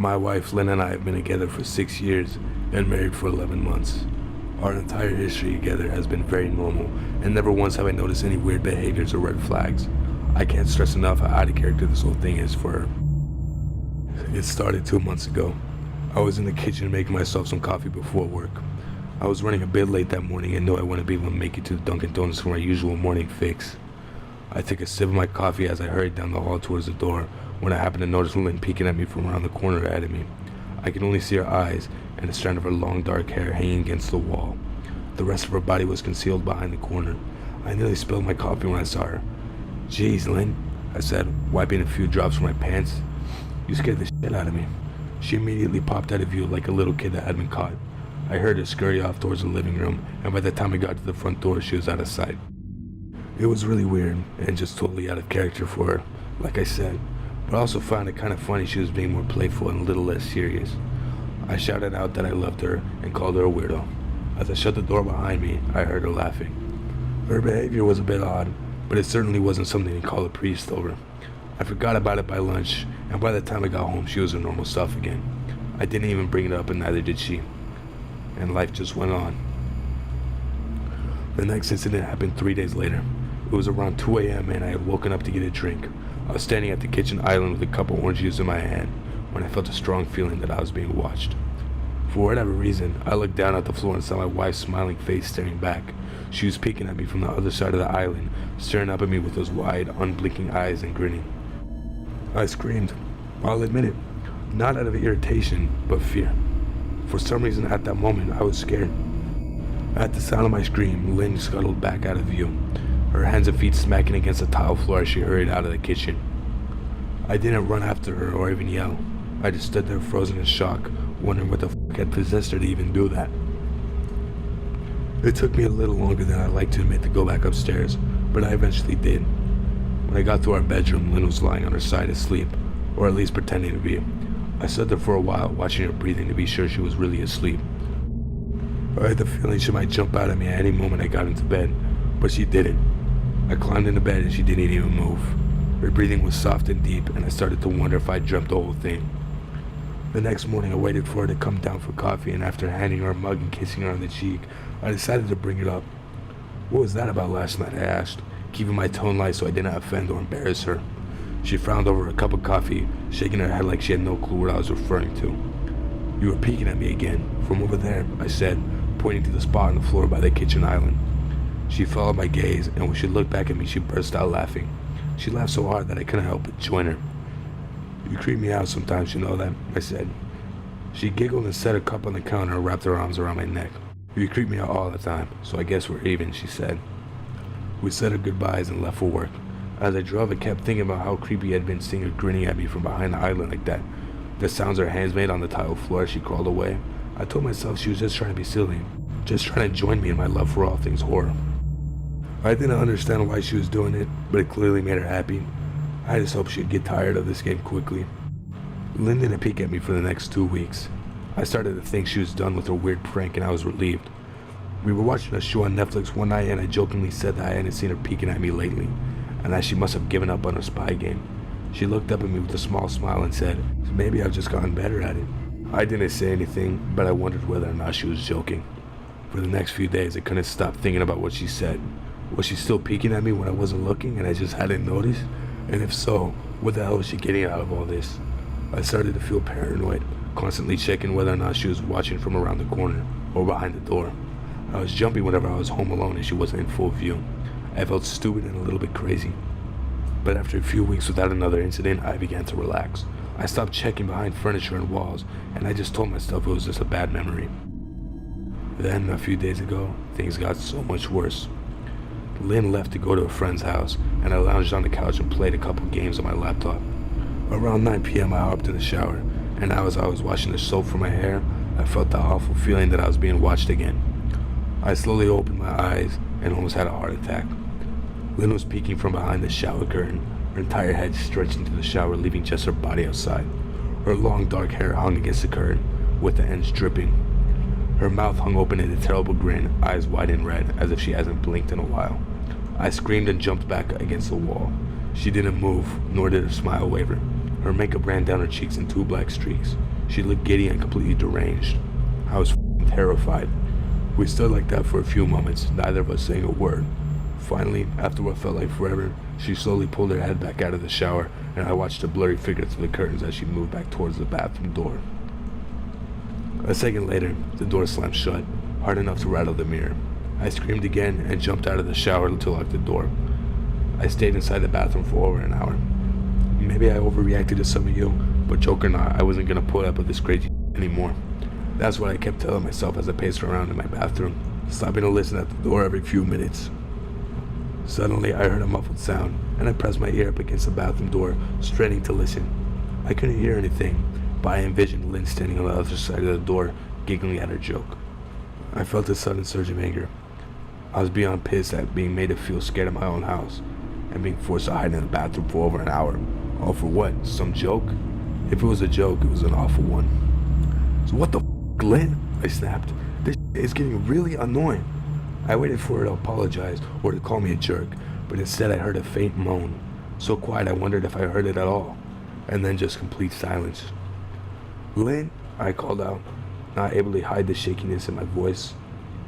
My wife Lynn and I have been together for 6 years and married for 11 months. Our entire history together has been very normal, and never once have I noticed any weird behaviors or red flags. I can't stress enough how out of character this whole thing is for her. It started 2 months ago. I was in the kitchen making myself some coffee before work. I was running a bit late that morning and knew I wouldn't be able to make it to the Dunkin' Donuts for my usual morning fix. I took a sip of my coffee as I hurried down the hall towards the door when I happened to notice Lynn peeking at me from around the corner ahead of me. I could only see her eyes and a strand of her long dark hair hanging against the wall. The rest of her body was concealed behind the corner. I nearly spilled my coffee when I saw her. "Jeez, Lynn," I said, wiping a few drops from my pants. "You scared the shit out of me." She immediately popped out of view like a little kid that had been caught. I heard her scurry off towards the living room, and by the time I got to the front door, she was out of sight. It was really weird and just totally out of character for her, like I said, but I also found it kind of funny she was being more playful and a little less serious. I shouted out that I loved her and called her a weirdo. As I shut the door behind me, I heard her laughing. Her behavior was a bit odd, but it certainly wasn't something to call a priest over. I forgot about it by lunch, and by the time I got home, she was her normal self again. I didn't even bring it up, and neither did she. And life just went on. The next incident happened 3 days later. It was around 2 a.m. and I had woken up to get a drink. I was standing at the kitchen island with a cup of orange juice in my hand when I felt a strong feeling that I was being watched. For whatever reason, I looked down at the floor and saw my wife's smiling face staring back. She was peeking at me from the other side of the island, staring up at me with those wide, unblinking eyes and grinning. I screamed. I'll admit it, not out of irritation, but fear. For some reason at that moment, I was scared. At the sound of my scream, Lynn scuttled back out of view, her hands and feet smacking against the tile floor as she hurried out of the kitchen. I didn't run after her or even yell. I just stood there frozen in shock, wondering what the fuck had possessed her to even do that. It took me a little longer than I'd like to admit to go back upstairs, but I eventually did. When I got to our bedroom, Lynn was lying on her side asleep, or at least pretending to be. I stood there for a while, watching her breathing to be sure she was really asleep. I had the feeling she might jump out at me at any moment I got into bed, but she didn't. I climbed into bed and she didn't even move. Her breathing was soft and deep, and I started to wonder if I dreamt the whole thing. The next morning, I waited for her to come down for coffee, and after handing her a mug and kissing her on the cheek, I decided to bring it up. "What was that about last night?" I asked, keeping my tone light so I didn't offend or embarrass her. She frowned over her cup of coffee, shaking her head like she had no clue what I was referring to. "You were peeking at me again, from over there," I said, pointing to the spot on the floor by the kitchen island. She followed my gaze, and when she looked back at me, she burst out laughing. She laughed so hard that I couldn't help but join her. "You creep me out sometimes, you know that," I said. She giggled and set her cup on the counter and wrapped her arms around my neck. "You creep me out all the time, so I guess we're even," she said. We said our goodbyes and left for work. As I drove, I kept thinking about how creepy it had been seeing her grinning at me from behind the island like that. The sounds her hands made on the tile floor as she crawled away. I told myself she was just trying to be silly, just trying to join me in my love for all things horror. I didn't understand why she was doing it, but it clearly made her happy. I just hoped she'd get tired of this game quickly. Lynn didn't peek at me for the next 2 weeks. I started to think she was done with her weird prank, and I was relieved. We were watching a show on Netflix one night, and I jokingly said that I hadn't seen her peeking at me lately, and that she must have given up on her spy game. She looked up at me with a small smile and said, "Maybe I've just gotten better at it." I didn't say anything, but I wondered whether or not she was joking. For the next few days, I couldn't stop thinking about what she said. Was she still peeking at me when I wasn't looking and I just hadn't noticed? And if so, what the hell was she getting out of all this? I started to feel paranoid, constantly checking whether or not she was watching from around the corner or behind the door. I was jumpy whenever I was home alone and she wasn't in full view. I felt stupid and a little bit crazy. But after a few weeks without another incident, I began to relax. I stopped checking behind furniture and walls, and I just told myself it was just a bad memory. Then, a few days ago, things got so much worse. Lynn left to go to a friend's house, and I lounged on the couch and played a couple games on my laptop. Around 9 p.m. I hopped in the shower, and now as I was washing the soap from my hair, I felt the awful feeling that I was being watched again. I slowly opened my eyes and almost had a heart attack. Lynn was peeking from behind the shower curtain, her entire head stretched into the shower, leaving just her body outside. Her long dark hair hung against the curtain, with the ends dripping. Her mouth hung open in a terrible grin, eyes wide and red, as if she hasn't blinked in a while. I screamed and jumped back against the wall. She didn't move, nor did her smile waver. Her makeup ran down her cheeks in 2 black streaks. She looked giddy and completely deranged. I was terrified. We stood like that for a few moments, neither of us saying a word. Finally, after what felt like forever, she slowly pulled her head back out of the shower, and I watched a blurry figure through the curtains as she moved back towards the bathroom door. A second later, the door slammed shut, hard enough to rattle the mirror. I screamed again and jumped out of the shower to lock the door. I stayed inside the bathroom for over an hour. Maybe I overreacted to some of you, but joke or not, I wasn't gonna put up with this crazy anymore. That's what I kept telling myself as I paced around in my bathroom, stopping to listen at the door every few minutes. Suddenly, I heard a muffled sound, and I pressed my ear up against the bathroom door, straining to listen. I couldn't hear anything, but I envisioned Lynn standing on the other side of the door, giggling at her joke. I felt a sudden surge of anger. I was beyond pissed at being made to feel scared of my own house, and being forced to hide in the bathroom for over an hour. All for what? Some joke? If it was a joke, it was an awful one. So what the f***, Lynn? I snapped. This is getting really annoying. I waited for her to apologize or to call me a jerk, but instead I heard a faint moan, so quiet I wondered if I heard it at all, and then just complete silence. Lynn, I called out, not able to hide the shakiness in my voice.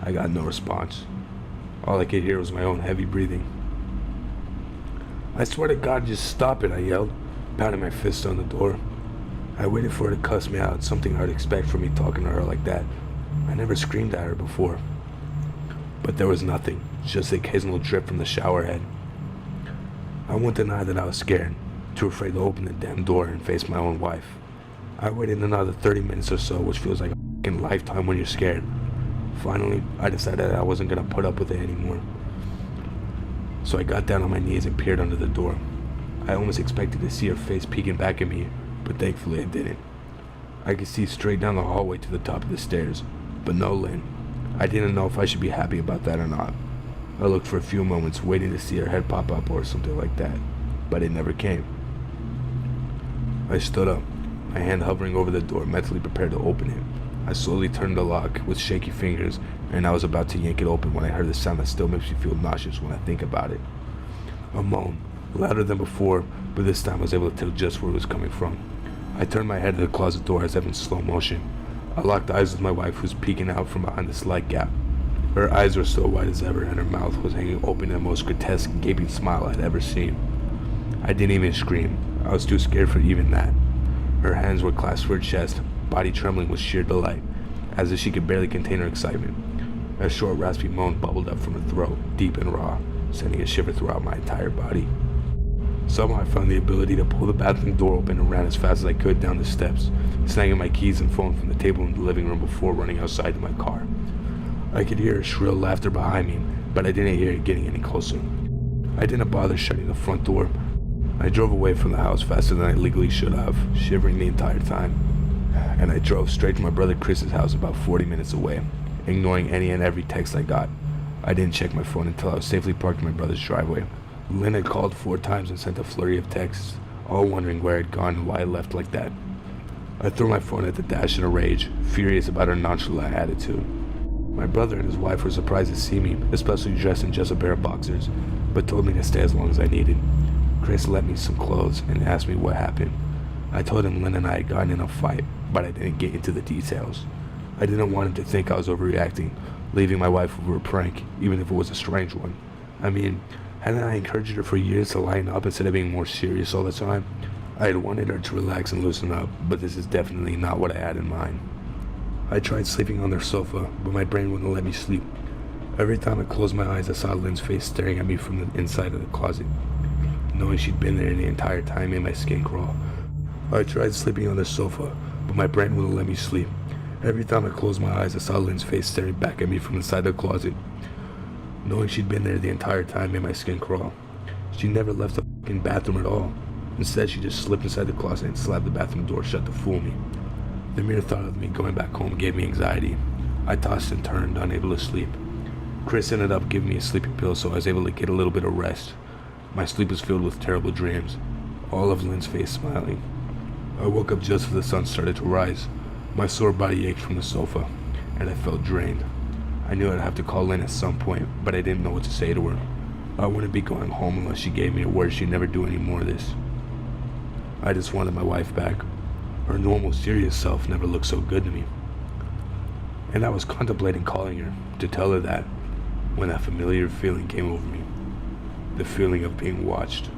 I got no response. All I could hear was my own heavy breathing. I swear to God, just stop it, I yelled, pounding my fist on the door. I waited for her to cuss me out, something I'd expect from me talking to her like that. I never screamed at her before. But there was nothing, just the occasional drip from the shower head. I won't deny that I was scared, too afraid to open the damn door and face my own wife. I waited another 30 minutes or so, which feels like a fucking lifetime when you're scared. Finally, I decided I wasn't gonna put up with it anymore. So I got down on my knees and peered under the door. I almost expected to see her face peeking back at me, but thankfully it didn't. I could see straight down the hallway to the top of the stairs, but no Lynn. I didn't know if I should be happy about that or not. I looked for a few moments, waiting to see her head pop up or something like that, but it never came. I stood up, my hand hovering over the door, mentally prepared to open it. I slowly turned the lock with shaky fingers, and I was about to yank it open when I heard the sound that still makes me feel nauseous when I think about it. A moan, louder than before, but this time I was able to tell just where it was coming from. I turned my head to the closet door as if in slow motion. I locked eyes with my wife, who was peeking out from behind the slight gap. Her eyes were still wide as ever, and her mouth was hanging open in the most grotesque, gaping smile I'd ever seen. I didn't even scream. I was too scared for even that. Her hands were clasped to her chest, body trembling with sheer delight, as if she could barely contain her excitement. A short, raspy moan bubbled up from her throat, deep and raw, sending a shiver throughout my entire body. Somehow I found the ability to pull the bathroom door open and ran as fast as I could down the steps, snagging my keys and phone from the table in the living room before running outside to my car. I could hear her shrill laughter behind me, but I didn't hear it getting any closer. I didn't bother shutting the front door. I drove away from the house faster than I legally should have, shivering the entire time. And I drove straight to my brother Chris's house about 40 minutes away, ignoring any and every text I got. I didn't check my phone until I was safely parked in my brother's driveway. Lynn had called 4 times and sent a flurry of texts, all wondering where I'd gone and why I left like that. I threw my phone at the dash in a rage, furious about her nonchalant attitude. My brother and his wife were surprised to see me, especially dressed in just a pair of boxers, but told me to stay as long as I needed. Chris lent me some clothes and asked me what happened. I told him Lynn and I had gotten in a fight, but I didn't get into the details. I didn't want him to think I was overreacting, leaving my wife over a prank, even if it was a strange one. I mean, hadn't I encouraged her for years to lighten up instead of being more serious all the time? I had wanted her to relax and loosen up, but this is definitely not what I had in mind. I tried sleeping on their sofa, but my brain wouldn't let me sleep. Every time I closed my eyes, I saw Lynn's face staring at me from the inside of the closet. Knowing she'd been there the entire time made my skin crawl. I tried sleeping on the sofa, but my brain wouldn't let me sleep. Every time I closed my eyes, I saw Lynn's face staring back at me from inside the closet. Knowing she'd been there the entire time made my skin crawl. She never left the fucking bathroom at all. Instead, she just slipped inside the closet and slammed the bathroom door shut to fool me. The mere thought of me going back home gave me anxiety. I tossed and turned, unable to sleep. Chris ended up giving me a sleeping pill, so I was able to get a little bit of rest. My sleep was filled with terrible dreams, all of Lynn's face smiling. I woke up just as the sun started to rise. My sore body ached from the sofa, and I felt drained. I knew I'd have to call Lynn at some point, but I didn't know what to say to her. I wouldn't be going home unless she gave me a word she'd never do any more of this. I just wanted my wife back. Her normal, serious self never looked so good to me. And I was contemplating calling her to tell her that when that familiar feeling came over me. The feeling of being watched.